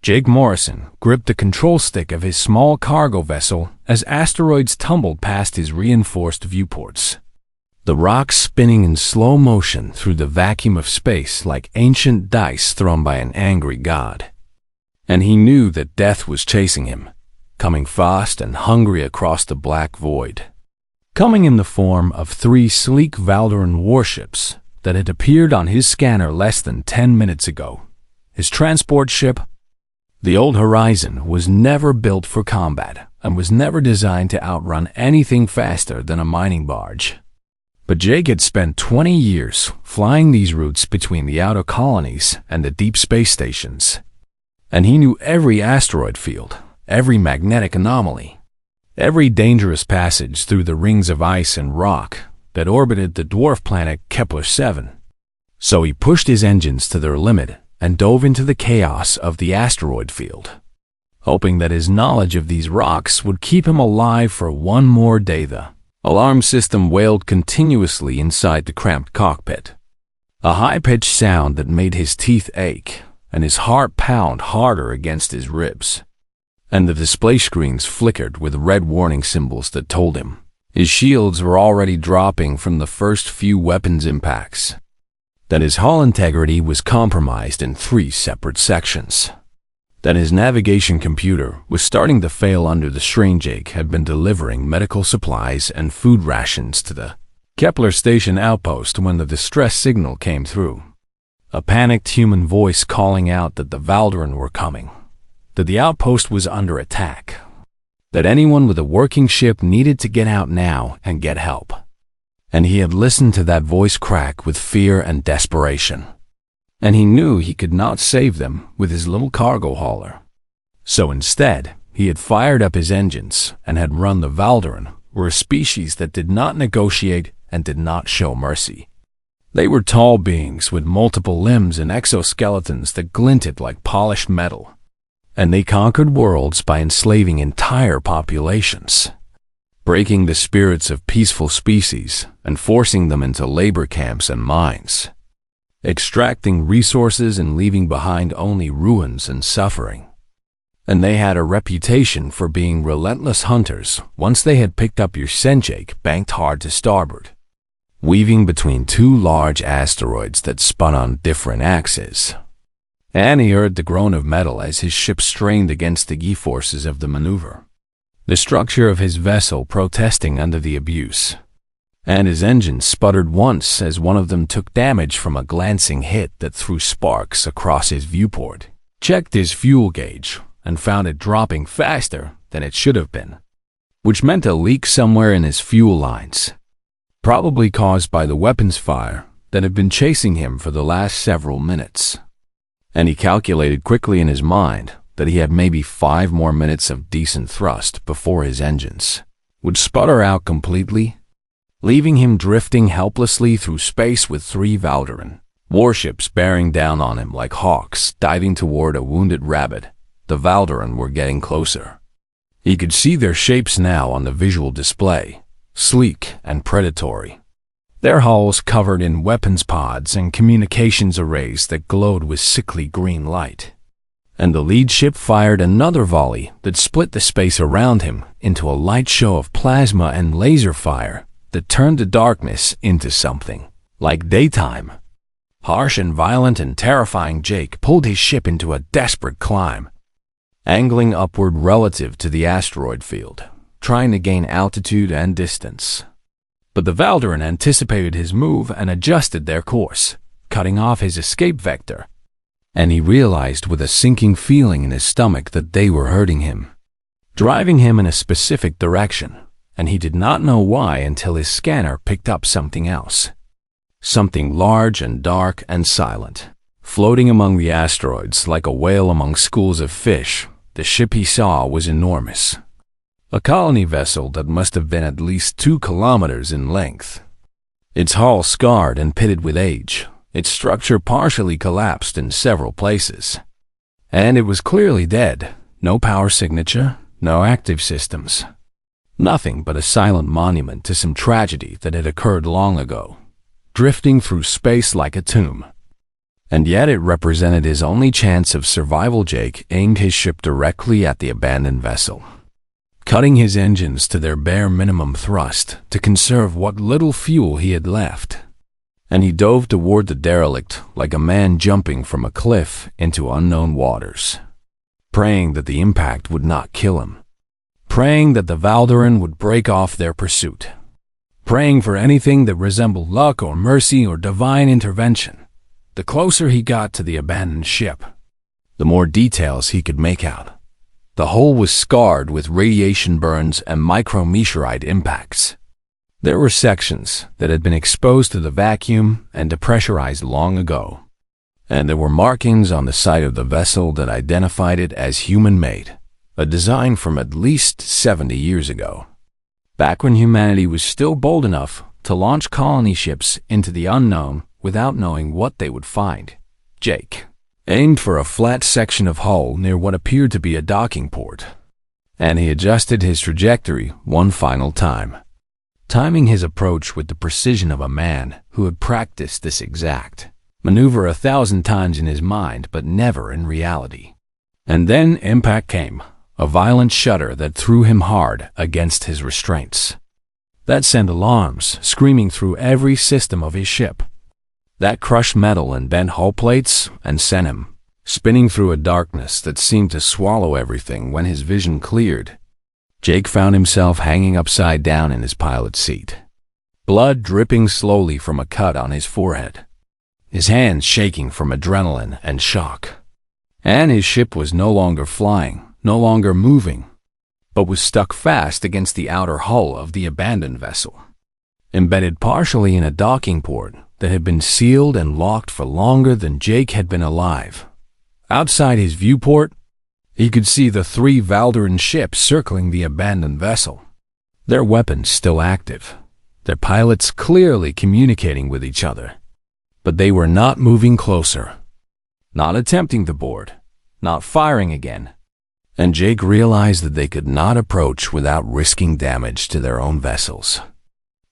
Jake Morrison gripped the control stick of his small cargo vessel as asteroids tumbled past his reinforced viewports. The rocks spinning in slow motion through the vacuum of space like ancient dice thrown by an angry god. And he knew that death was chasing him, coming fast and hungry across the black void. Coming in the form of 3 sleek Valdoran warships that had appeared on his scanner less than 10 minutes ago. His transport ship, the Old Horizon, was never built for combat and was never designed to outrun anything faster than a mining barge. But Jake had spent 20 years flying these routes between the outer colonies and the deep space stations. And he knew every asteroid field, every magnetic anomaly, every dangerous passage through the rings of ice and rock that orbited the dwarf planet Kepler-7. So he pushed his engines to their limit and dove into the chaos of the asteroid field, hoping that his knowledge of these rocks would keep him alive for one more day. The alarm system wailed continuously inside the cramped cockpit, a high-pitched sound that made his teeth ache and his heart pound harder against his ribs. And the display screens flickered with red warning symbols that told him his shields were already dropping from the first few weapons impacts, that his hull integrity was compromised in 3 separate sections, that his navigation computer was starting to fail under the strain Jake had been delivering medical supplies and food rations to the Kepler station outpost when the distress signal came through. A panicked human voice calling out that the Valdoran were coming, that the outpost was under attack, that anyone with a working ship needed to get out now and get help. And he had listened to that voice crack with fear and desperation. And he knew he could not save them with his little cargo hauler. So instead, he had fired up his engines and had run. The Valdoran were a species that did not negotiate and did not show mercy. They were tall beings with multiple limbs and exoskeletons that glinted like polished metal. And they conquered worlds by enslaving entire populations, breaking the spirits of peaceful species and forcing them into labor camps and mines, extracting resources and leaving behind only ruins and suffering. And they had a reputation for being relentless hunters once they had picked up your Senjake banked hard to starboard, weaving between 2 large asteroids that spun on different axes. And he heard the groan of metal as his ship strained against the G-forces of the maneuver, the structure of his vessel protesting under the abuse. And his engine sputtered once as one of them took damage from a glancing hit that threw sparks across his viewport. Checked his fuel gauge and found it dropping faster than it should have been, which meant a leak somewhere in his fuel lines, probably caused by the weapons fire that had been chasing him for the last several minutes. And he calculated quickly in his mind that he had maybe 5 more minutes of decent thrust before his engines would sputter out completely, leaving him drifting helplessly through space with 3 Valdoran warships bearing down on him like hawks diving toward a wounded rabbit. The Valdoran were getting closer. He could see their shapes now on the visual display, sleek and predatory, their hulls covered in weapons pods and communications arrays that glowed with sickly green light. And the lead ship fired another volley that split the space around him into a light show of plasma and laser fire that turned the darkness into something like daytime. Harsh and violent and terrifying, Jake pulled his ship into a desperate climb, angling upward relative to the asteroid field, trying to gain altitude and distance. But the Valdoran anticipated his move and adjusted their course, cutting off his escape vector. And he realized with a sinking feeling in his stomach that they were hurting him, driving him in a specific direction, and he did not know why until his scanner picked up something else. Something large and dark and silent, floating among the asteroids like a whale among schools of fish. The ship he saw was enormous. A colony vessel that must have been at least 2 kilometers in length. Its hull scarred and pitted with age, its structure partially collapsed in several places. And it was clearly dead. No power signature, no active systems. Nothing but a silent monument to some tragedy that had occurred long ago, drifting through space like a tomb. And yet it represented his only chance of survival. Jake aimed his ship directly at the abandoned vessel, cutting his engines to their bare minimum thrust to conserve what little fuel he had left. And he dove toward the derelict like a man jumping from a cliff into unknown waters, praying that the impact would not kill him, praying that the Valdaran would break off their pursuit, praying for anything that resembled luck or mercy or divine intervention. The closer he got to the abandoned ship, the more details he could make out. The hull was scarred with radiation burns and micrometeorite impacts. There were sections that had been exposed to the vacuum and depressurized long ago, and there were markings on the side of the vessel that identified it as human-made, a design from at least 70 years ago, back when humanity was still bold enough to launch colony ships into the unknown without knowing what they would find. Jake aimed for a flat section of hull near what appeared to be a docking port, and he adjusted his trajectory one final time, timing his approach with the precision of a man who had practiced this exact maneuver 1,000 times in his mind but never in reality. And then impact came, a violent shudder that threw him hard against his restraints, that sent alarms screaming through every system of his ship, that crushed metal and bent hull plates and sent him spinning through a darkness that seemed to swallow everything. When his vision cleared, Jake found himself hanging upside down in his pilot's seat, blood dripping slowly from a cut on his forehead, his hands shaking from adrenaline and shock. And his ship was no longer flying, no longer moving, but was stuck fast against the outer hull of the abandoned vessel, embedded partially in a docking port that had been sealed and locked for longer than Jake had been alive. Outside his viewport, he could see the 3 Valdaran ships circling the abandoned vessel, their weapons still active, their pilots clearly communicating with each other. But they were not moving closer, not attempting to board, not firing again. And Jake realized that they could not approach without risking damage to their own vessels,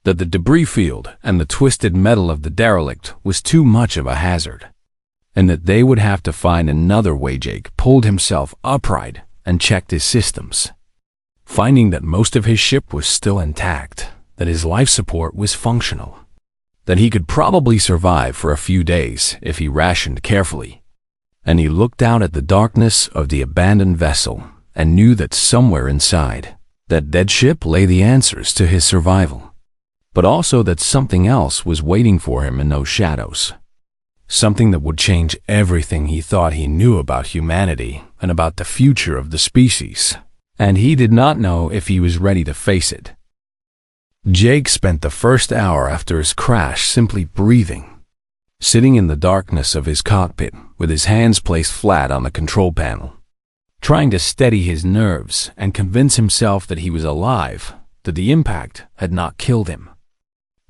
that the debris field and the twisted metal of the derelict was too much of a hazard, and that they would have to find another way. Jake pulled himself upright and checked his systems, finding that most of his ship was still intact, that his life support was functional, that he could probably survive for a few days if he rationed carefully. And he looked out at the darkness of the abandoned vessel and knew that somewhere inside that dead ship lay the answers to his survival, but also that something else was waiting for him in those shadows, something that would change everything he thought he knew about humanity and about the future of the species, and he did not know if he was ready to face it. Jake spent the first hour after his crash simply breathing, sitting in the darkness of his cockpit with his hands placed flat on the control panel, trying to steady his nerves and convince himself that he was alive, that the impact had not killed him,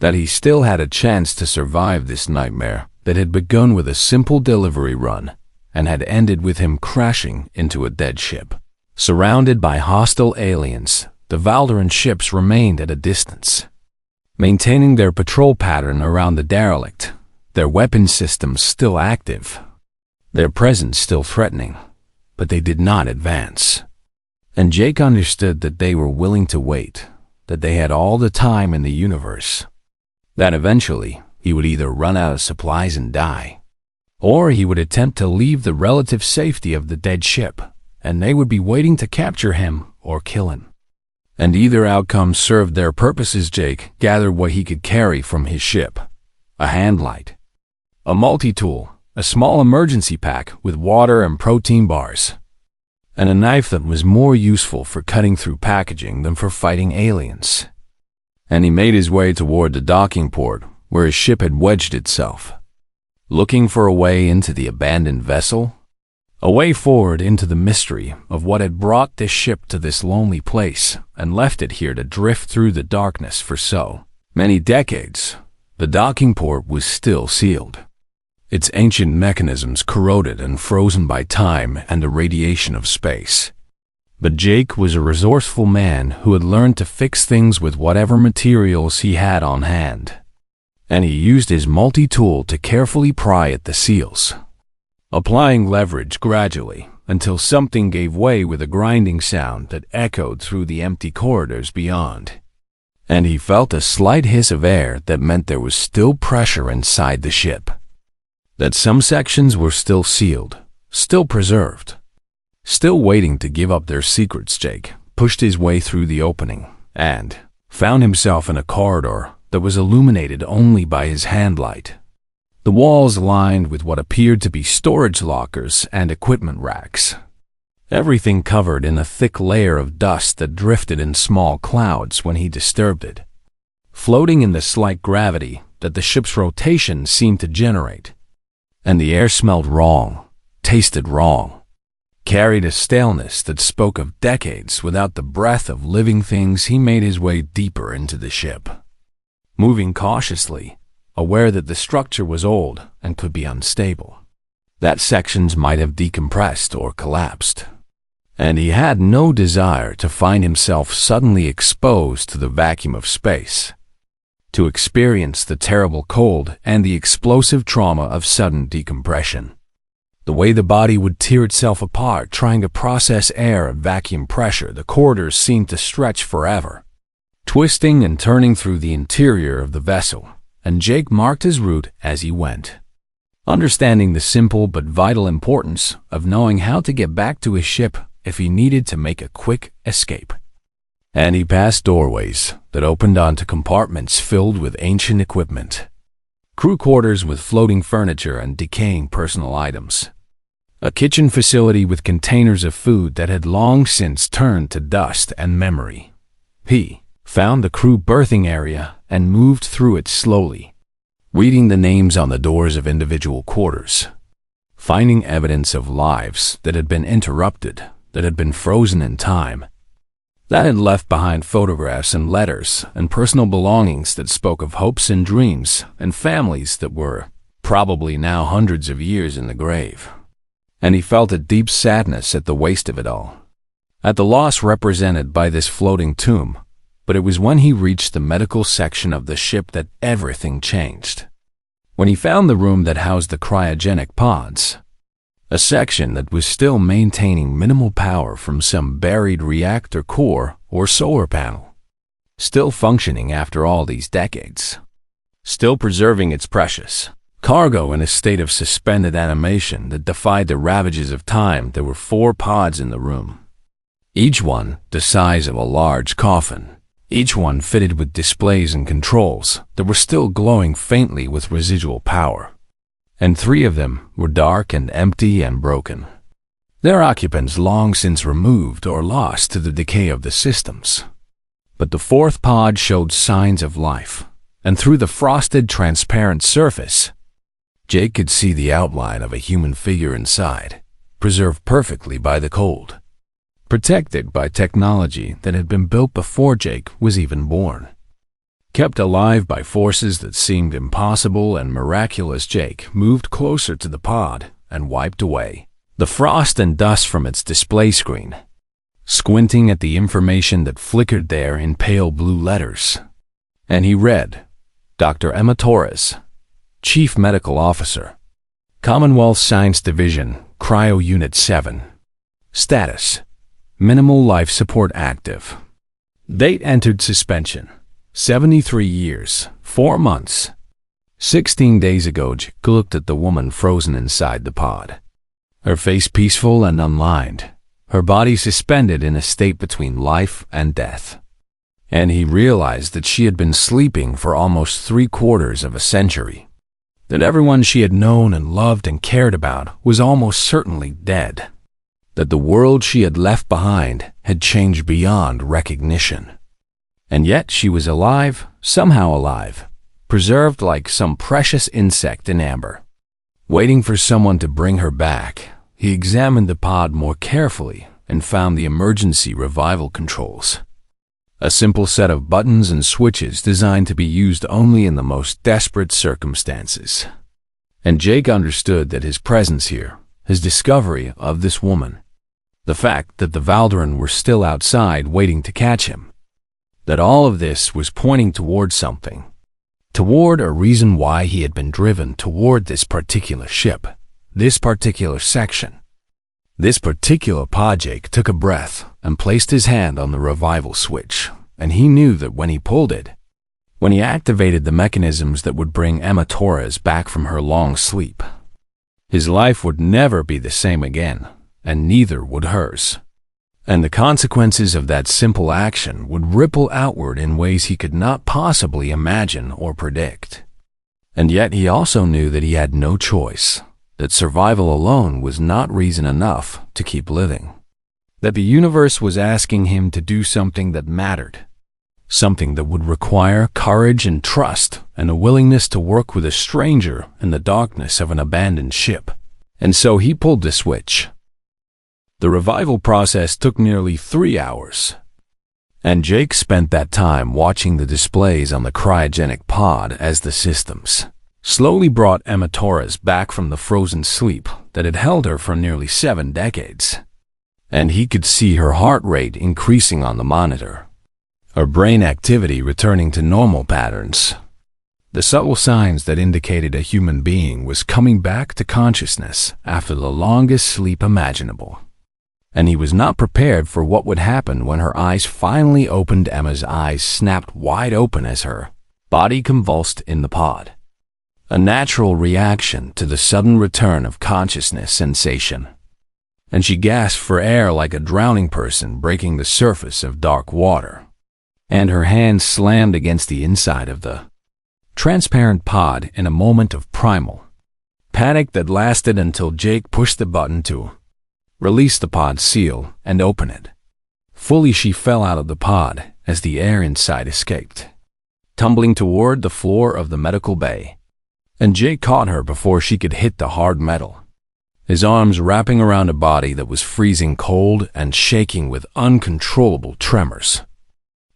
that he still had a chance to survive this nightmare that had begun with a simple delivery run and had ended with him crashing into a dead ship. Surrounded by hostile aliens, the Valdaran ships remained at a distance, maintaining their patrol pattern around the derelict, their weapon systems still active, their presence still threatening, but they did not advance. And Jake understood that they were willing to wait, that they had all the time in the universe, that eventually he would either run out of supplies and die, or he would attempt to leave the relative safety of the dead ship, and they would be waiting to capture him or kill him. And either outcome served their purposes. Jake gathered what he could carry from his ship: a hand light, a multi-tool, a small emergency pack with water and protein bars, and a knife that was more useful for cutting through packaging than for fighting aliens. And he made his way toward the docking port where his ship had wedged itself, looking for a way into the abandoned vessel, a way forward into the mystery of what had brought this ship to this lonely place and left it here to drift through the darkness for so many decades. The docking port was still sealed, its ancient mechanisms corroded and frozen by time and the radiation of space. But Jake was a resourceful man who had learned to fix things with whatever materials he had on hand. and he used his multi-tool to carefully pry at the seals, applying leverage gradually until something gave way with a grinding sound that echoed through the empty corridors beyond. And he felt a slight hiss of air that meant there was still pressure inside the ship, that some sections were still sealed, still preserved, still waiting to give up their secrets. Jake pushed his way through the opening and found himself in a corridor that was illuminated only by his handlight. The walls lined with what appeared to be storage lockers and equipment racks, everything covered in a thick layer of dust that drifted in small clouds when he disturbed it, floating in the slight gravity that the ship's rotation seemed to generate. And the air smelled wrong, tasted wrong, carried a staleness that spoke of decades without the breath of living things. He made his way deeper into the ship, moving cautiously, aware that the structure was old and could be unstable, that sections might have decompressed or collapsed. And he had no desire to find himself suddenly exposed to the vacuum of space, to experience the terrible cold and the explosive trauma of sudden decompression. The way the body would tear itself apart trying to process air at vacuum pressure, the corridors seemed to stretch forever, twisting and turning through the interior of the vessel, and Jake marked his route as he went, understanding the simple but vital importance of knowing how to get back to his ship if he needed to make a quick escape. And he passed doorways that opened onto compartments filled with ancient equipment, crew quarters with floating furniture and decaying personal items, a kitchen facility with containers of food that had long since turned to dust and memory. He found the crew berthing area and moved through it slowly, reading the names on the doors of individual quarters, finding evidence of lives that had been interrupted, that had been frozen in time, that had left behind photographs and letters and personal belongings that spoke of hopes and dreams and families that were probably now hundreds of years in the grave. And he felt a deep sadness at the waste of it all, at the loss represented by this floating tomb. But it was when he reached the medical section of the ship that everything changed. When he found the room that housed the cryogenic pods, a section that was still maintaining minimal power from some buried reactor core or solar panel, still functioning after all these decades, still preserving its precious cargo in a state of suspended animation that defied the ravages of time. There were 4 pods in the room, each one the size of a large coffin, each one fitted with displays and controls that were still glowing faintly with residual power. And 3 of them were dark and empty and broken, their occupants long since removed or lost to the decay of the systems. But the 4th pod showed signs of life, and through the frosted, transparent surface, Jake could see the outline of a human figure inside, preserved perfectly by the cold, protected by technology that had been built before Jake was even born, kept alive by forces that seemed impossible and miraculous. Jake moved closer to the pod and wiped away the frost and dust from its display screen, squinting at the information that flickered there in pale blue letters. And he read, Dr. Emma Torres, Chief Medical Officer, Commonwealth Science Division, Cryo Unit 7. Status: minimal life support active. Date entered suspension: 73 years, 4 months. 16 days ago. Jake looked at the woman frozen inside the pod, her face peaceful and unlined, her body suspended in a state between life and death. And he realized that she had been sleeping for almost 3/4 of a century, that everyone she had known and loved and cared about was almost certainly dead, that the world she had left behind had changed beyond recognition. And yet she was alive, somehow alive, preserved like some precious insect in amber, waiting for someone to bring her back. He examined the pod more carefully and found the emergency revival controls, a simple set of buttons and switches designed to be used only in the most desperate circumstances. And Jake understood that his presence here, his discovery of this woman, the fact that the Valdaran were still outside waiting to catch him, that all of this was pointing towards something, toward a reason why he had been driven toward this particular ship, this particular section. This particular pod. Jake took a breath and placed his hand on the revival switch, and he knew that when he pulled it, when he activated the mechanisms that would bring Emma Torres back from her long sleep, his life would never be the same again, and neither would hers. And the consequences of that simple action would ripple outward in ways he could not possibly imagine or predict. And yet he also knew that he had no choice, that survival alone was not reason enough to keep living, that the universe was asking him to do something that mattered, something that would require courage and trust and a willingness to work with a stranger in the darkness of an abandoned ship. And so he pulled the switch. The revival process took nearly 3 hours, and Jake spent that time watching the displays on the cryogenic pod as the systems slowly brought Emma Torres back from the frozen sleep that had held her for nearly 7 decades. And he could see her heart rate increasing on the monitor, her brain activity returning to normal patterns, the subtle signs that indicated a human being was coming back to consciousness after the longest sleep imaginable. And he was not prepared for what would happen when her eyes finally opened. Emma's eyes snapped wide open as her body convulsed in the pod, a natural reaction to the sudden return of consciousness sensation. And she gasped for air like a drowning person breaking the surface of dark water, and her hands slammed against the inside of the transparent pod in a moment of primal panic that lasted until Jake pushed the button to release the pod seal and open it. Fully she fell out of the pod as the air inside escaped, tumbling toward the floor of the medical bay, and Jake caught her before she could hit the hard metal, his arms wrapping around a body that was freezing cold and shaking with uncontrollable tremors.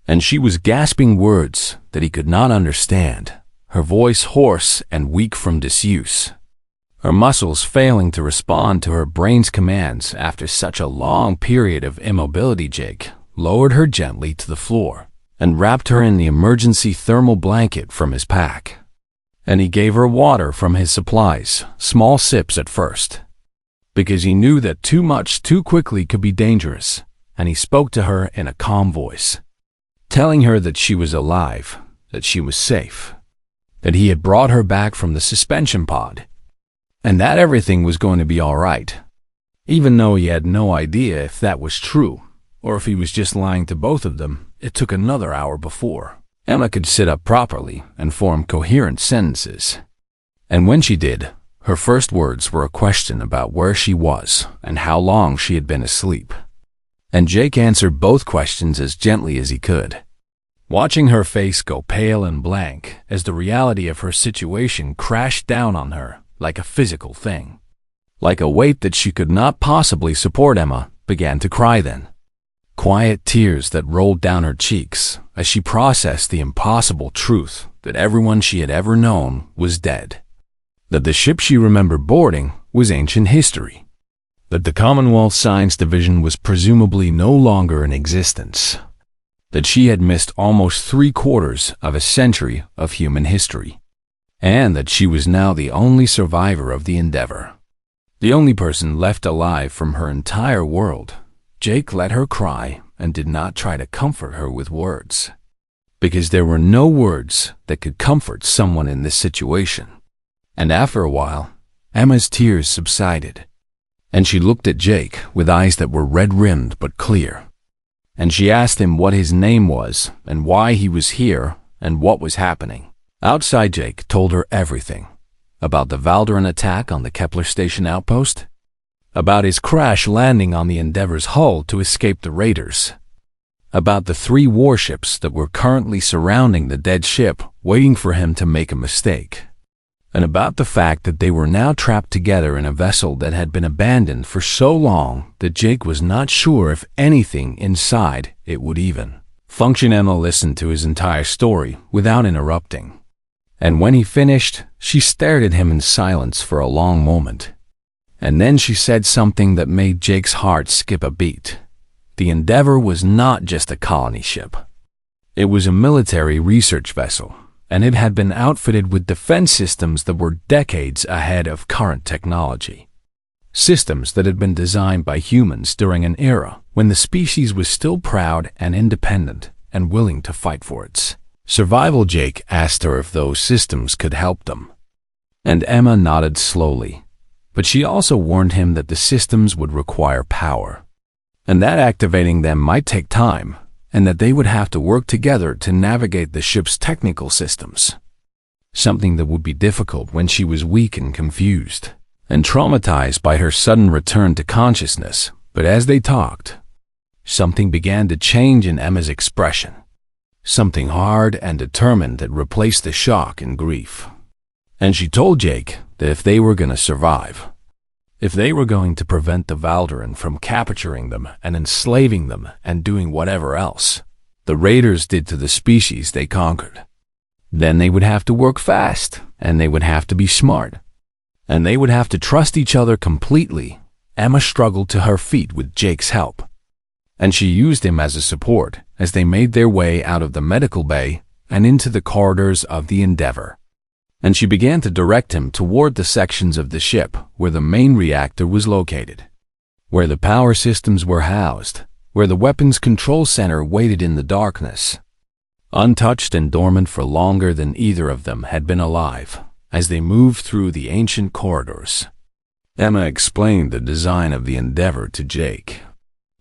And she was gasping words that he could not understand, her voice hoarse and weak from disuse, her muscles failing to respond to her brain's commands after such a long period of immobility. Jake lowered her gently to the floor and wrapped her in the emergency thermal blanket from his pack. And he gave her water from his supplies, small sips at first, because he knew that too much too quickly could be dangerous, and he spoke to her in a calm voice, telling her that she was alive, that she was safe, that he had brought her back from the suspension pod, and that everything was going to be all right, even though he had no idea if that was true, or if he was just lying to both of them. It took another hour before Emma could sit up properly and form coherent sentences. And when she did, her first words were a question about where she was and how long she had been asleep. And Jake answered both questions as gently as he could, watching her face go pale and blank as the reality of her situation crashed down on her like a physical thing, like a weight that she could not possibly support. Emma began to cry then, quiet tears that rolled down her cheeks as she processed the impossible truth that everyone she had ever known was dead, that the ship she remembered boarding was ancient history, that the Commonwealth Science Division was presumably no longer in existence, that she had missed almost 3/4 of a century of human history, and that she was now the only survivor of the Endeavor, the only person left alive from her entire world. Jake let her cry and did not try to comfort her with words, because there were no words that could comfort someone in this situation. And after a while, Emma's tears subsided, and she looked at Jake with eyes that were red-rimmed but clear, and she asked him what his name was and why he was here and what was happening. Outside, Jake told her everything about the Valderan attack on the Kepler station outpost, about his crash landing on the Endeavor's hull to escape the raiders, about the 3 warships that were currently surrounding the dead ship waiting for him to make a mistake, and about the fact that they were now trapped together in a vessel that had been abandoned for so long that Jake was not sure if anything inside it would even function. Emma listened to his entire story without interrupting, and when he finished, she stared at him in silence for a long moment. And then she said something that made Jake's heart skip a beat. The Endeavor was not just a colony ship. It was a military research vessel, and it had been outfitted with defense systems that were decades ahead of current technology. Systems that had been designed by humans during an era when the species was still proud and independent and willing to fight for its survival. Jake asked her if those systems could help them, and Emma nodded slowly, but she also warned him that the systems would require power, and that activating them might take time, and that they would have to work together to navigate the ship's technical systems, something that would be difficult when she was weak and confused and traumatized by her sudden return to consciousness. But as they talked, something began to change in Emma's expression, something hard and determined that replaced the shock and grief. And she told Jake that if they were going to survive, if they were going to prevent the Valderan from capturing them and enslaving them and doing whatever else the Raiders did to the species they conquered, then they would have to work fast, and they would have to be smart, and they would have to trust each other completely. Emma struggled to her feet with Jake's help, and she used him as a support as they made their way out of the medical bay and into the corridors of the Endeavor. And she began to direct him toward the sections of the ship where the main reactor was located, where the power systems were housed, where the weapons control center waited in the darkness, untouched and dormant for longer than either of them had been alive. As they moved through the ancient corridors, Emma explained the design of the Endeavor to Jake,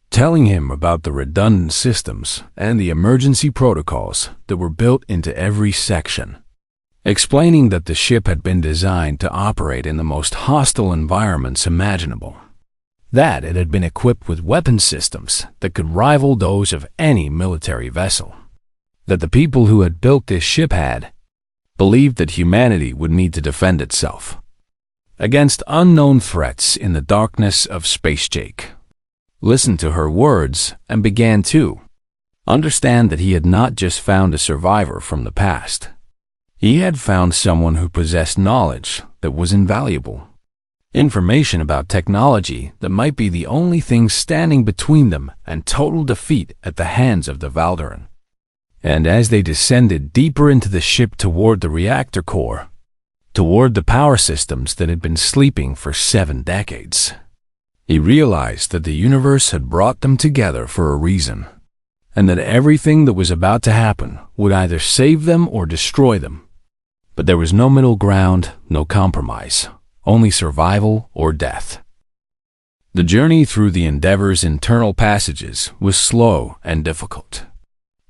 telling him about the redundant systems and the emergency protocols that were built into every section, explaining that the ship had been designed to operate in the most hostile environments imaginable, that it had been equipped with weapon systems that could rival those of any military vessel, that the people who had built this ship had believed that humanity would need to defend itself against unknown threats in the darkness of space. Jake listened to her words and began to understand that he had not just found a survivor from the past. He had found someone who possessed knowledge that was invaluable, information about technology that might be the only thing standing between them and total defeat at the hands of the Valderan. And as they descended deeper into the ship toward the reactor core, toward the power systems that had been sleeping for 7 decades, he realized that the universe had brought them together for a reason, and that everything that was about to happen would either save them or destroy them. But there was no middle ground, no compromise, only survival or death. The journey through the Endeavor's internal passages was slow and difficult,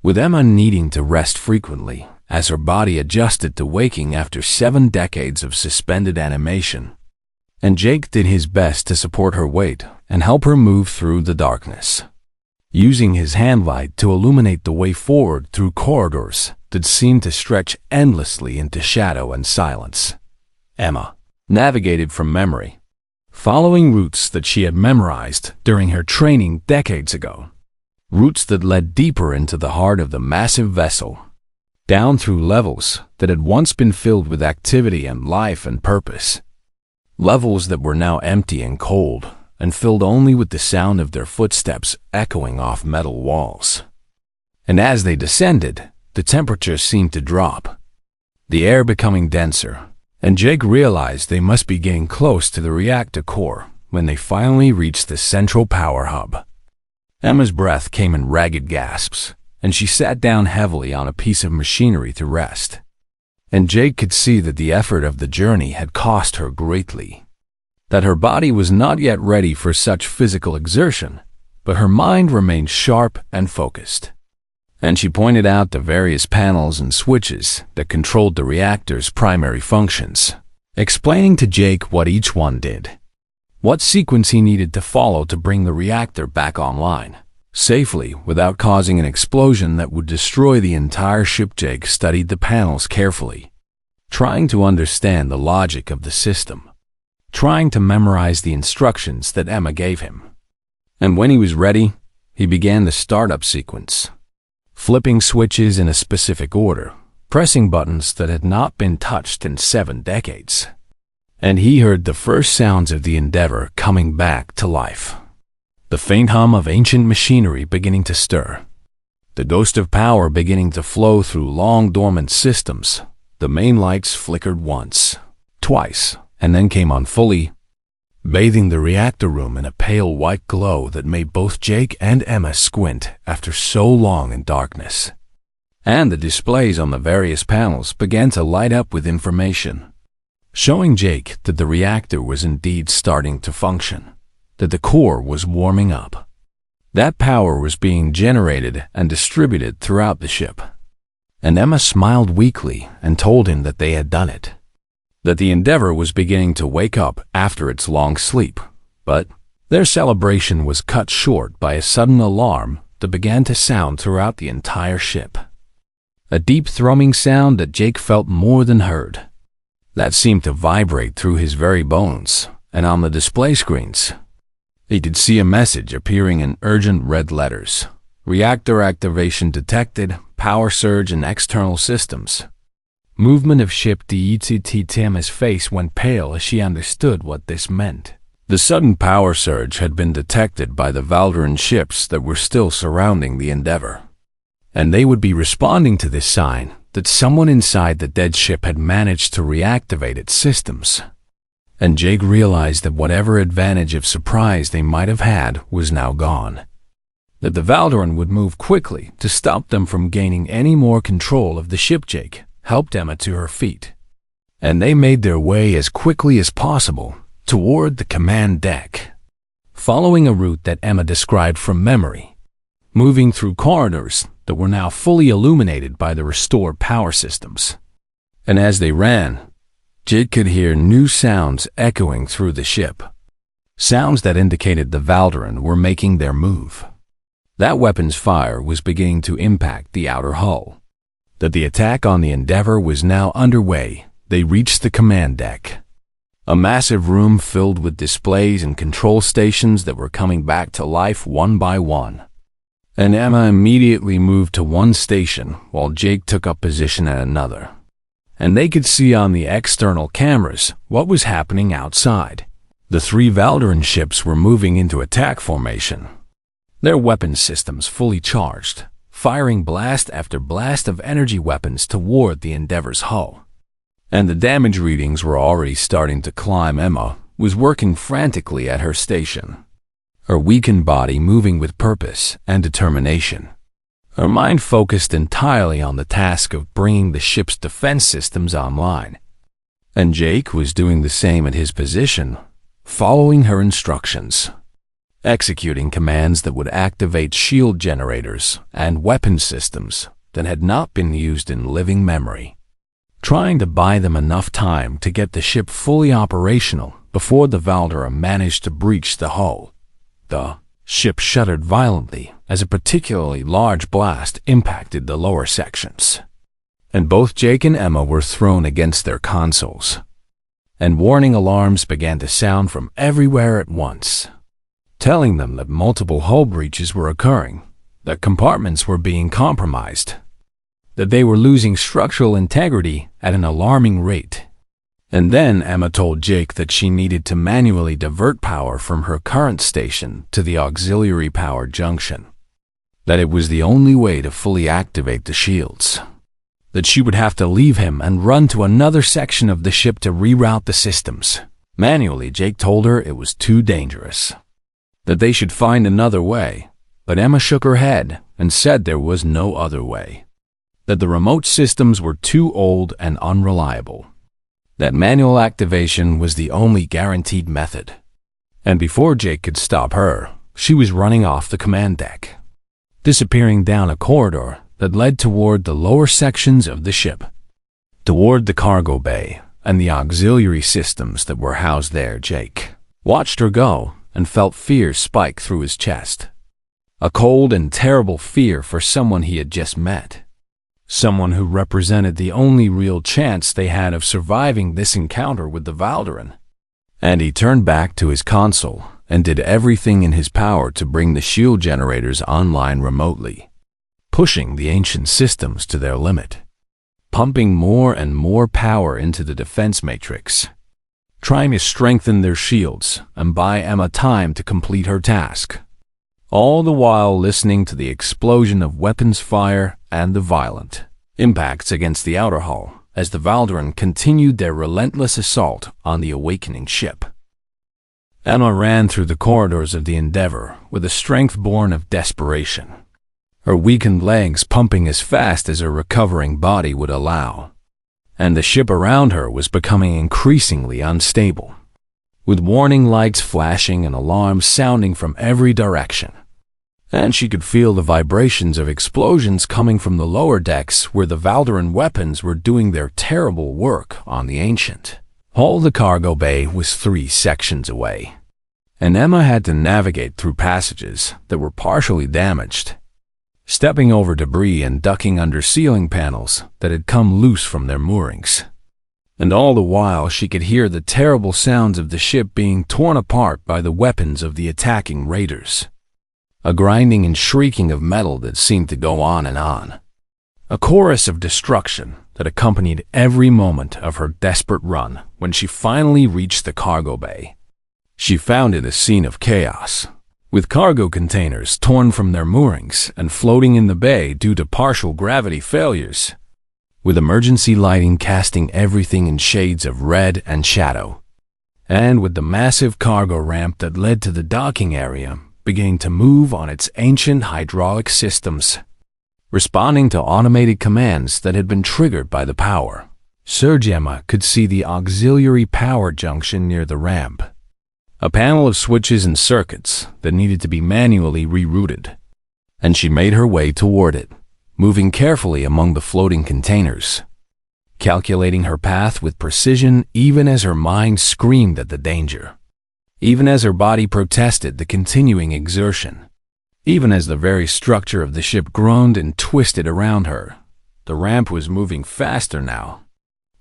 with Emma needing to rest frequently as her body adjusted to waking after 7 decades of suspended animation. And Jake did his best to support her weight and help her move through the darkness, using his handlight to illuminate the way forward through corridors that seemed to stretch endlessly into shadow and silence. Emma navigated from memory, following routes that she had memorized during her training decades ago, routes that led deeper into the heart of the massive vessel, down through levels that had once been filled with activity and life and purpose, levels that were now empty and cold and filled only with the sound of their footsteps echoing off metal walls. And as they descended, the temperature seemed to drop, the air becoming denser, and Jake realized they must be getting close to the reactor core when they finally reached the central power hub. Emma's breath came in ragged gasps, and she sat down heavily on a piece of machinery to rest. And Jake could see that the effort of the journey had cost her greatly, that her body was not yet ready for such physical exertion, but her mind remained sharp and focused. And she pointed out the various panels and switches that controlled the reactor's primary functions, explaining to Jake what each one did, what sequence he needed to follow to bring the reactor back online, safely without causing an explosion that would destroy the entire ship. Jake studied the panels carefully, trying to understand the logic of the system, trying to memorize the instructions that Emma gave him. And when he was ready, he began the startup sequence, flipping switches in a specific order, pressing buttons that had not been touched in 7 decades. And he heard the first sounds of the Endeavor coming back to life, the faint hum of ancient machinery beginning to stir, the ghost of power beginning to flow through long dormant systems. The main lights flickered once, twice, and then came on fully, bathing the reactor room in a pale white glow that made both Jake and Emma squint after so long in darkness. And the displays on the various panels began to light up with information, showing Jake that the reactor was indeed starting to function, that the core was warming up. That power was being generated and distributed throughout the ship. And Emma smiled weakly and told him that they had done it, that the Endeavor was beginning to wake up after its long sleep. But their celebration was cut short by a sudden alarm that began to sound throughout the entire ship. A deep thrumming sound that Jake felt more than heard, that seemed to vibrate through his very bones, and on the display screens, he could see a message appearing in urgent red letters. Reactor activation detected, power surge in external systems. Movement of ship DETT. Emma's face went pale as she understood what this meant. The sudden power surge had been detected by the Valderan ships that were still surrounding the Endeavor, and they would be responding to this sign that someone inside the dead ship had managed to reactivate its systems. And Jake realized that whatever advantage of surprise they might have had was now gone, that the Valderan would move quickly to stop them from gaining any more control of the ship. Jake helped Emma to her feet, and they made their way as quickly as possible toward the command deck, following a route that Emma described from memory, moving through corridors that were now fully illuminated by the restored power systems. And as they ran, Jake could hear new sounds echoing through the ship, sounds that indicated the Valderan were making their move, that weapons fire was beginning to impact the outer hull, that the attack on the Endeavor was now underway. They reached the command deck, a massive room filled with displays and control stations that were coming back to life one by one. And Emma immediately moved to one station while Jake took up position at another. And they could see on the external cameras what was happening outside. The three Valderan ships were moving into attack formation, their weapons systems fully charged, firing blast after blast of energy weapons toward the Endeavor's hull. And the damage readings were already starting to climb. Emma was working frantically at her station, her weakened body moving with purpose and determination, her mind focused entirely on the task of bringing the ship's defense systems online. And Jake was doing the same at his position, following her instructions, executing commands that would activate shield generators and weapon systems that had not been used in living memory, trying to buy them enough time to get the ship fully operational before the Valdera managed to breach the hull. The ship shuddered violently as a particularly large blast impacted the lower sections, and both Jake and Emma were thrown against their consoles, and warning alarms began to sound from everywhere at once, telling them that multiple hull breaches were occurring, that compartments were being compromised, that they were losing structural integrity at an alarming rate. And then Emma told Jake that she needed to manually divert power from her current station to the auxiliary power junction, that it was the only way to fully activate the shields, that she would have to leave him and run to another section of the ship to reroute the systems. Manually, Jake told her it was too dangerous, that they should find another way, but Emma shook her head and said there was no other way, that the remote systems were too old and unreliable, that manual activation was the only guaranteed method. And before Jake could stop her, she was running off the command deck, disappearing down a corridor that led toward the lower sections of the ship, toward the cargo bay and the auxiliary systems that were housed there. Jake watched her go and felt fear spike through his chest, a cold and terrible fear for someone he had just met, someone who represented the only real chance they had of surviving this encounter with the Valderan. And he turned back to his console and did everything in his power to bring the shield generators online remotely, pushing the ancient systems to their limit, pumping more and more power into the defense matrix, trying to strengthen their shields and buy Emma time to complete her task. all the while listening to the explosion of weapons fire and the violent impacts against the outer hull as the Valdaran continued their relentless assault on the awakening ship. Emma ran through the corridors of the Endeavor with a strength born of desperation, her weakened legs pumping as fast as her recovering body would allow, and the ship around her was becoming increasingly unstable, with warning lights flashing and alarms sounding from every direction. And she could feel the vibrations of explosions coming from the lower decks where the Valdaran weapons were doing their terrible work on the Ancient. All the cargo bay was 3 sections away, and Emma had to navigate through passages that were partially damaged, stepping over debris and ducking under ceiling panels that had come loose from their moorings. And all the while she could hear the terrible sounds of the ship being torn apart by the weapons of the attacking raiders. A grinding and shrieking of metal that seemed to go on and on. A chorus of destruction that accompanied every moment of her desperate run when she finally reached the cargo bay. She found it a scene of chaos, with cargo containers torn from their moorings and floating in the bay due to partial gravity failures, with emergency lighting casting everything in shades of red and shadow, and with the massive cargo ramp that led to the docking area beginning to move on its ancient hydraulic systems, responding to automated commands that had been triggered by the power. Surge Emma could see the auxiliary power junction near the ramp, a panel of switches and circuits that needed to be manually rerouted, and she made her way toward it, moving carefully among the floating containers, calculating her path with precision even as her mind screamed at the danger, even as her body protested the continuing exertion, even as the very structure of the ship groaned and twisted around her. The ramp was moving faster now,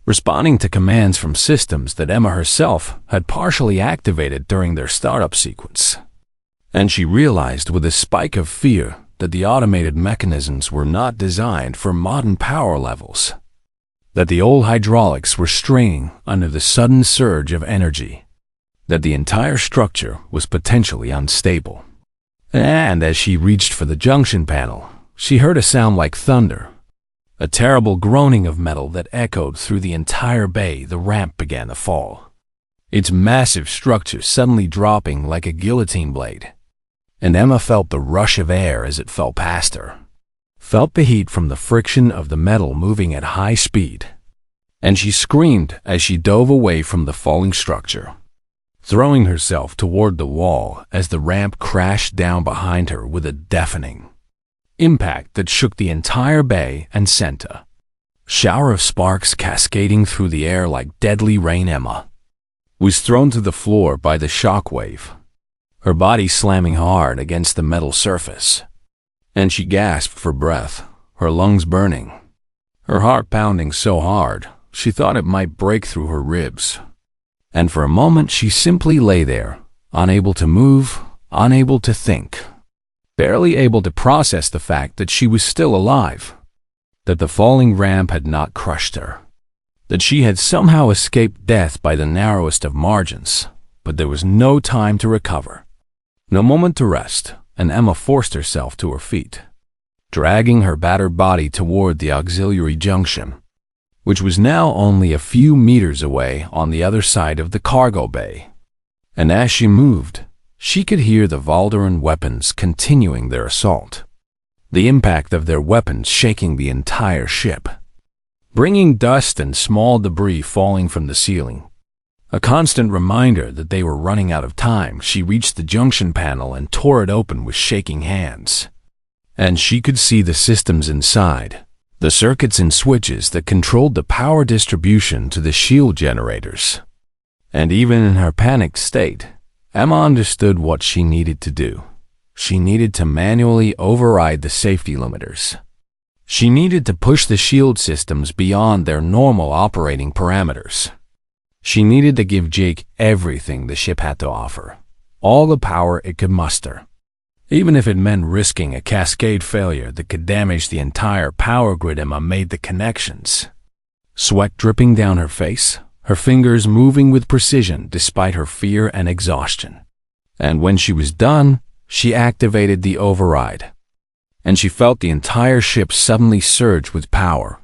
responding to commands from systems that Emma herself had partially activated during their startup sequence. And she realized with a spike of fear that the automated mechanisms were not designed for modern power levels, that the old hydraulics were straining under the sudden surge of energy, that the entire structure was potentially unstable. And as she reached for the junction panel, she heard a sound like thunder, a terrible groaning of metal that echoed through the entire bay. The ramp began to fall, its massive structure suddenly dropping like a guillotine blade, and Emma felt the rush of air as it fell past her, felt the heat from the friction of the metal moving at high speed, and she screamed as she dove away from the falling structure, throwing herself toward the wall as the ramp crashed down behind her with a deafening impact that shook the entire bay and sent a shower of sparks cascading through the air like deadly rain. Emma was thrown to the floor by the shock wave, her body slamming hard against the metal surface, and she gasped for breath, her lungs burning, her heart pounding so hard she thought it might break through her ribs. And for a moment she simply lay there, unable to move, unable to think, barely able to process the fact that she was still alive, that the falling ramp had not crushed her, that she had somehow escaped death by the narrowest of margins. But there was no time to recover, no moment to rest, and Emma forced herself to her feet, dragging her battered body toward the auxiliary junction, which was now only a few meters away on the other side of the cargo bay. And as she moved, she could hear the Valdaran weapons continuing their assault, the impact of their weapons shaking the entire ship, bringing dust and small debris falling from the ceiling, a constant reminder that they were running out of time. She reached the junction panel and tore it open with shaking hands, and she could see the systems inside, the circuits and switches that controlled the power distribution to the shield generators. And even in her panicked state, Emma understood what she needed to do. She needed to manually override the safety limiters. She needed to push the shield systems beyond their normal operating parameters. She needed to give Jake everything the ship had to offer, all the power it could muster, even if it meant risking a cascade failure that could damage the entire power grid. Emma made the connections, sweat dripping down her face, her fingers moving with precision despite her fear and exhaustion. And when she was done, she activated the override, and she felt the entire ship suddenly surge with power.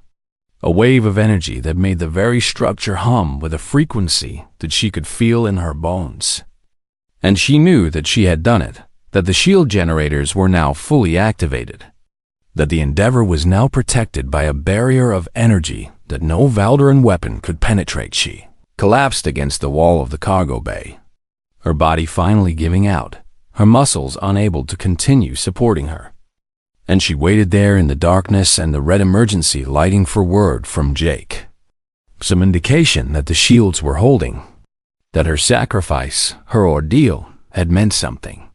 A wave of energy that made the very structure hum with a frequency that she could feel in her bones. And she knew that she had done it, that the shield generators were now fully activated, that the Endeavor was now protected by a barrier of energy that no Valderan weapon could penetrate. She collapsed against the wall of the cargo bay, her body finally giving out, her muscles unable to continue supporting her. And she waited there in the darkness and the red emergency lighting for word from Jake. Some indication that the shields were holding, that her sacrifice, her ordeal, had meant something,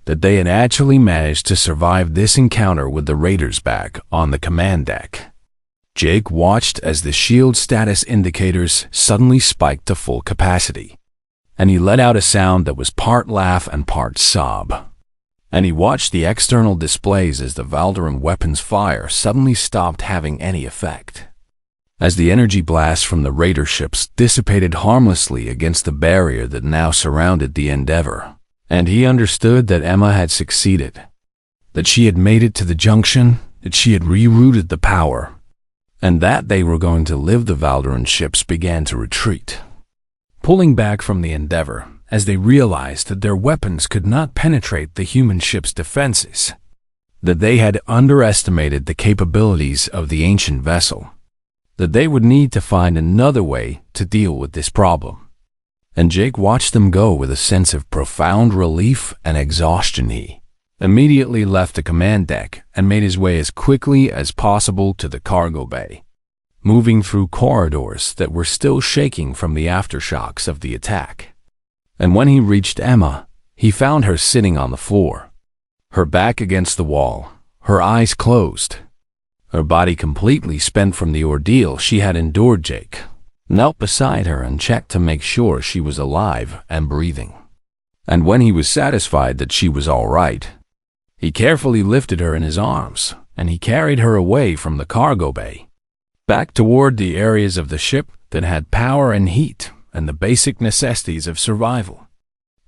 that they had actually managed to survive this encounter with the raiders back on the command deck. Jake watched as the shield status indicators suddenly spiked to full capacity, and he let out a sound that was part laugh and part sob. And he watched the external displays as the Valderan weapon's fire suddenly stopped having any effect, as the energy blast from the raider ships dissipated harmlessly against the barrier that now surrounded the Endeavor. And he understood that Emma had succeeded, that she had made it to the junction, that she had rerouted the power, and that they were going to live. The Valderan ships began to retreat, pulling back from the Endeavor as they realized that their weapons could not penetrate the human ship's defenses, that they had underestimated the capabilities of the ancient vessel, that they would need to find another way to deal with this problem. And Jake watched them go with a sense of profound relief and exhaustion. He immediately left the command deck and made his way as quickly as possible to the cargo bay, moving through corridors that were still shaking from the aftershocks of the attack. And when he reached Emma, he found her sitting on the floor, her back against the wall, her eyes closed, her body completely spent from the ordeal she had endured. Jake knelt beside her and checked to make sure she was alive and breathing. And when he was satisfied that she was all right, he carefully lifted her in his arms, and he carried her away from the cargo bay, back toward the areas of the ship that had power and heat and the basic necessities of survival.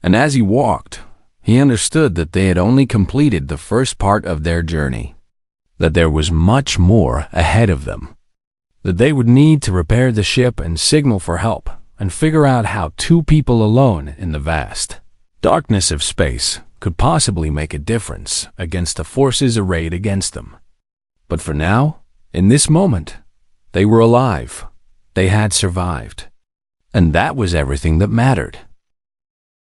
And as he walked, he understood that they had only completed the first part of their journey, that there was much more ahead of them, that they would need to repair the ship and signal for help and figure out how two people alone in the vast darkness of space could possibly make a difference against the forces arrayed against them. But for now, in this moment, they were alive. They had survived. And that was everything that mattered.